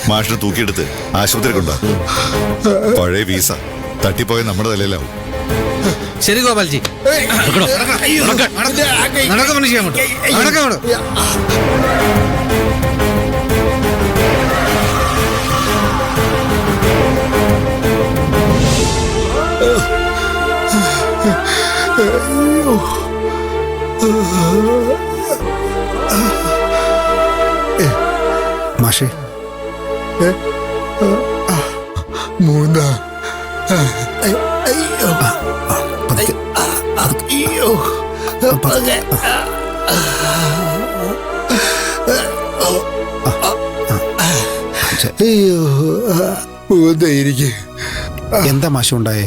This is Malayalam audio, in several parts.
മാഷിനെ തൂക്കിയെടുത്ത് ആശുപത്രി കൊണ്ടാ. പഴയ വീസ തട്ടിപ്പോയ നമ്മുടെ തലയിലാവും. ശരി ഗോപാൽജി, മാഷേ മൂന്നാ മൂന്നായിരിക്കും. എന്താ മാഷ ഉണ്ടായേ?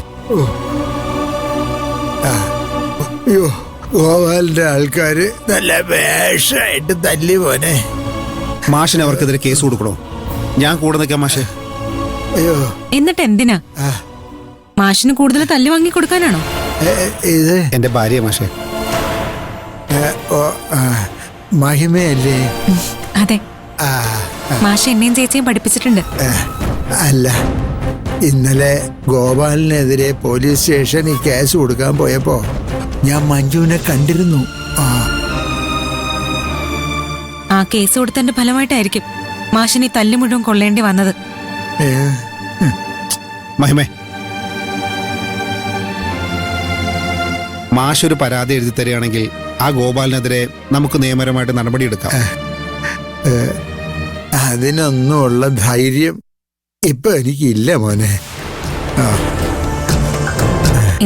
അയ്യോ, ഗോപാലിന്റെ ആൾക്കാര് നല്ല വേഷമായിട്ട് തല്ലി പോനെ. മാഷിന് അവർക്കെതിരെ കേസ് കൊടുക്കണോ? ഞാൻ കൂടെ നിൽക്കാം മാഷേ. അയ്യോ, എന്നിട്ട് എന്തിനാ? മാഷിന് കൂടുതൽ തല്ലി വാങ്ങി കൊടുക്കാനാണോ? ഇത് എന്റെ ഭാര്യ മാഷേ. മഹിമയല്ലേ? അതെ, മാഷ് എന്നെയും ചേച്ചിയും പഠിപ്പിച്ചിട്ടുണ്ട്. അല്ല, ഇന്നലെ ഗോപാലിനെതിരെ പോലീസ് സ്റ്റേഷനിൽ കേസ് കൊടുക്കാൻ പോയപ്പോ ഞാൻ മഞ്ജുവിനെ കണ്ടിരുന്നു. ആ കേസ് കൊടുത്തതിന്റെ ഫലമായിട്ടായിരിക്കും മാഷിന് ഈ തല്ലു മുഴുവൻ കൊള്ളേണ്ടി വന്നത്. മഹിമേ, മാഷ് ഒരു പരാതി എഴുതി തരികയാണെങ്കിൽ ആ ഗോപാലിനെതിരെ നമുക്ക് നിയമപരമായിട്ട് നടപടിയെടുക്കാം. അതിനൊന്നുമുള്ള ധൈര്യം ഇപ്പൊ എനിക്കില്ല മോനെ.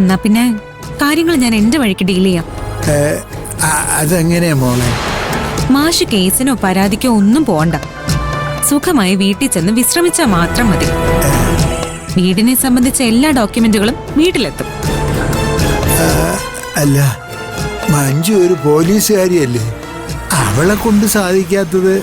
എന്നാ പിന്നെ കാര്യങ്ങൾ ഞാൻ എന്റെ വഴിക്ക് ഡീൽ ചെയ്യാം. അതെങ്ങനെയാ മോളെ? മാഷ് കേസിനോ പരാതിക്കോ ഒന്നും പോണ്ട. സുഖമായി വീട്ടിൽ ചെന്ന് വിശ്രമിച്ചാൽ മാത്രം മതി. വീടിനെ സംബന്ധിച്ച എല്ലാ ഡോക്യുമെന്റുകളും വീട്ടിലെത്തും. അല്ല, മഞ്ജു ഒരു പോലീസുകാരിയല്ലേ? അവളെ കൊണ്ട് സാധിക്കാത്തത്